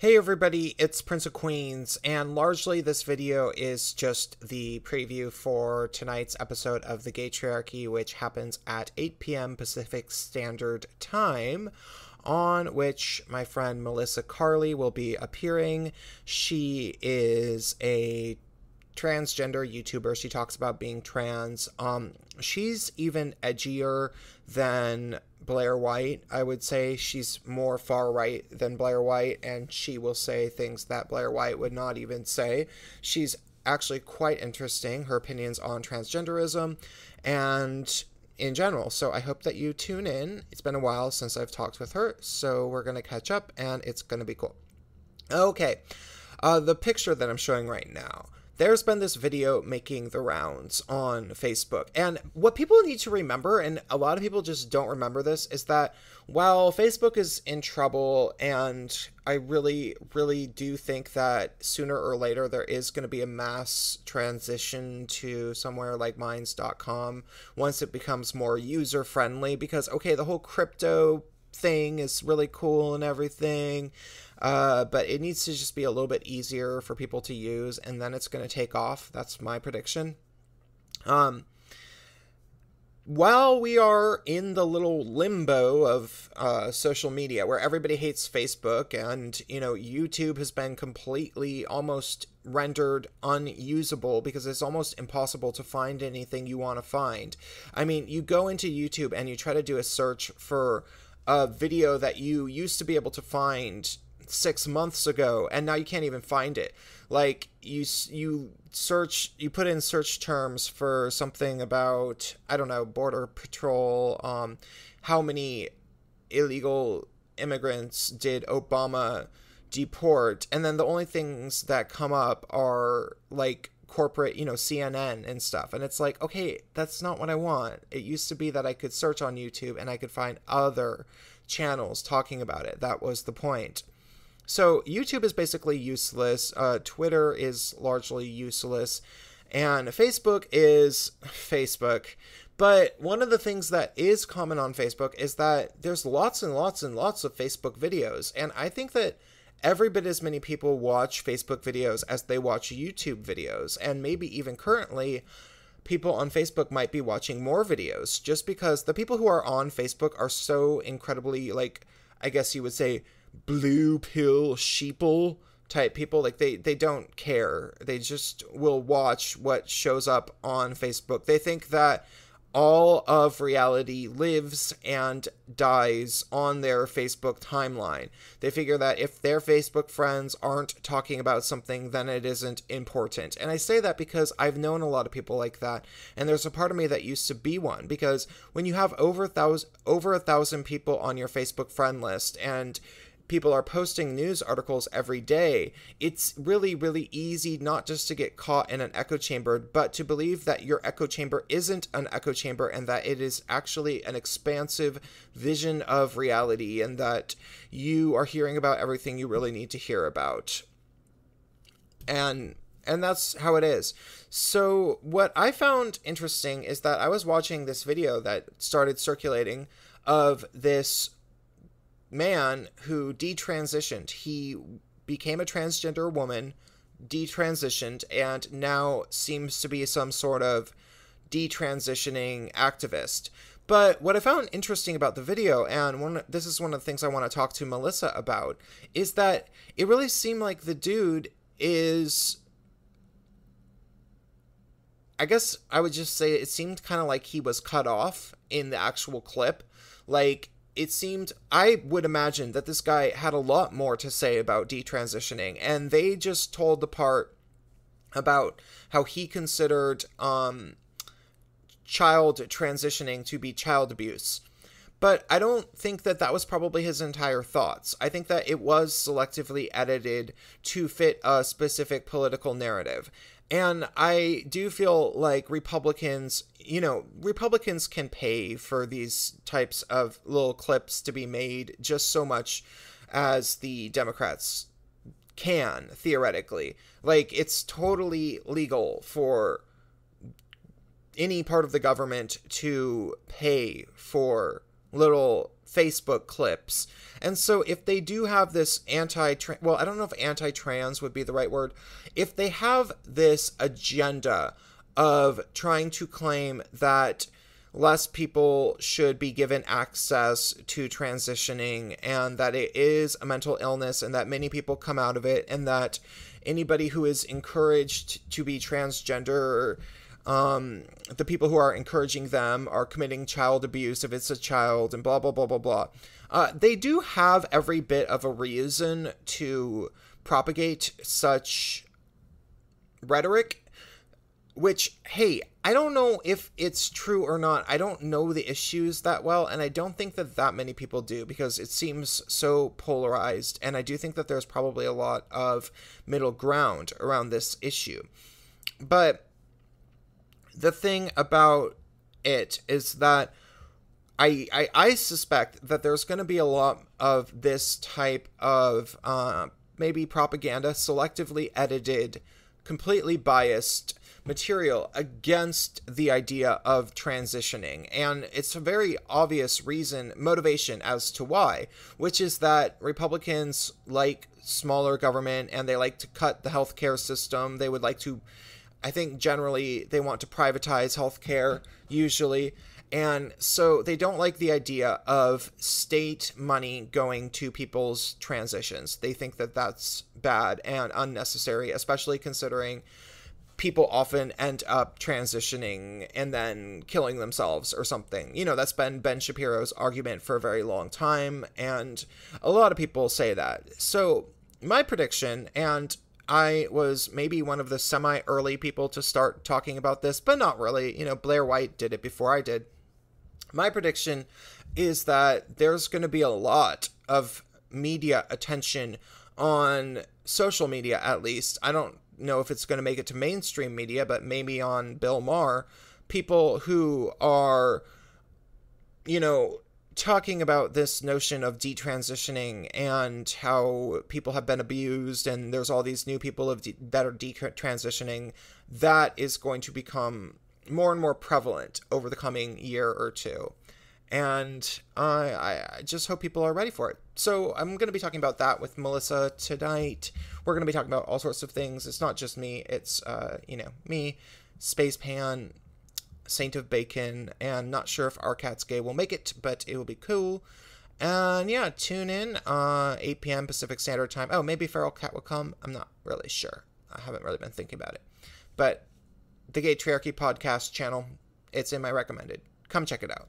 Hey everybody, it's Prince of Queens, and largely this video is just the preview for tonight's episode of The Gaytriarchy, which happens at 8 p.m. Pacific Standard Time, on which my friend Melissa Carley will be appearing. She is a transgender YouTuber. She talks about being trans. She's even edgier than Blair White. I would say she's more far right than Blair White, and she will say things that Blair White would not even say. She's actually quite interesting, her opinions on transgenderism and in general. So I hope that you tune in. It's been a while since I've talked with her, so we're going to catch up and it's going to be cool. Okay, the picture that I'm showing right now. There's been this video making the rounds on Facebook, and what people need to remember, and a lot of people just don't remember this, is that while Facebook is in trouble, and I really, really do think that sooner or later there is going to be a mass transition to somewhere like Minds.com once it becomes more user-friendly, because, okay, the whole crypto thing is really cool and everything, but it needs to just be a little bit easier for people to use, and then it's going to take off. That's my prediction. While we are in the little limbo of social media where everybody hates Facebook, and, you know, YouTube has been completely almost rendered unusable because it's almost impossible to find anything you want to find. I mean, you go into YouTube and you try to do a search for a video that you used to be able to find 6 months ago, and now you can't even find it. Like, you put in search terms for something about, I don't know, Border Patrol, how many illegal immigrants did Obama deport, and then the only things that come up are like corporate, you know, CNN and stuff, and it's like, okay, that's not what I want. It used to be that I could search on YouTube and I could find other channels talking about it. That was the point. So YouTube is basically useless, Twitter is largely useless, and Facebook is Facebook. But one of the things that is common on Facebook is that there's lots and lots and lots of Facebook videos, and I think that every bit as many people watch Facebook videos as they watch YouTube videos, and maybe even currently people on Facebook might be watching more videos, just because the people who are on Facebook are so incredibly, like, I guess you would say, blue pill sheeple type people. Like, they don't care. They just will watch what shows up on Facebook. They think that all of reality lives and dies on their Facebook timeline. They figure that if their Facebook friends aren't talking about something, then it isn't important. And I say that because I've known a lot of people like that, and there's a part of me that used to be one, because when you have over a thousand people on your Facebook friend list, and people are posting news articles every day, it's really, really easy not just to get caught in an echo chamber, but to believe that your echo chamber isn't an echo chamber, and that it is actually an expansive vision of reality, and that you are hearing about everything you really need to hear about. And that's how it is. So what I found interesting is that I was watching this video that started circulating of this man who detransitioned. He became a transgender woman, detransitioned, and now seems to be some sort of detransitioning activist. But what I found interesting about the video, and this is one of the things I want to talk to Melissa about, is that it really seemed like the dude is, I guess I would just say it seemed kind of like he was cut off in the actual clip. Like, it seemed, I would imagine that this guy had a lot more to say about detransitioning, and they just told the part about how he considered child transitioning to be child abuse. But I don't think that that was probably his entire thoughts. I think that it was selectively edited to fit a specific political narrative. And I do feel like Republicans, you know, Republicans can pay for these types of little clips to be made just so much as the Democrats can, theoretically. Like, it's totally legal for any part of the government to pay for little Facebook clips. And so if they do have this well, I don't know if anti-trans would be the right word. If they have this agenda of trying to claim that less people should be given access to transitioning, and that it is a mental illness, and that many people come out of it, and that anybody who is encouraged to be transgender, the people who are encouraging them are committing child abuse if it's a child, and blah, blah, blah, blah, blah. They do have every bit of a reason to propagate such rhetoric, which, hey, I don't know if it's true or not. I don't know the issues that well, and I don't think that many people do, because it seems so polarized, and I do think that there's probably a lot of middle ground around this issue. But the thing about it is that I suspect that there's going to be a lot of this type of maybe propaganda, selectively edited, completely biased material against the idea of transitioning. And it's a very obvious motivation as to why, which is that Republicans like smaller government, and they like to cut the healthcare system. They would like to, I think generally they want to privatize healthcare usually. And so they don't like the idea of state money going to people's transitions. They think that that's bad and unnecessary, especially considering people often end up transitioning and then killing themselves or something. You know, that's been Ben Shapiro's argument for a very long time, and a lot of people say that. So my prediction, and I was maybe one of the semi-early people to start talking about this, but not really. You know, Blair White did it before I did. My prediction is that there's going to be a lot of media attention on social media, at least. I don't know if it's going to make it to mainstream media, but maybe on Bill Maher, people who are, you know, talking about this notion of detransitioning and how people have been abused, and there's all these new people that are detransitioning. That is going to become more and more prevalent over the coming year or two. And I just hope people are ready for it. So I'm going to be talking about that with Melissa tonight. We're going to be talking about all sorts of things. It's not just me. It's, me, Space Pan, Saint of Bacon, and not sure if Our Cat's Gay will make it, but it will be cool. And yeah, tune in, 8 p.m. Pacific Standard Time. Oh, maybe Feral Cat will come. I'm not really sure. I haven't really been thinking about it. But the Gaytriarchy podcast channel, it's in my recommended. Come check it out.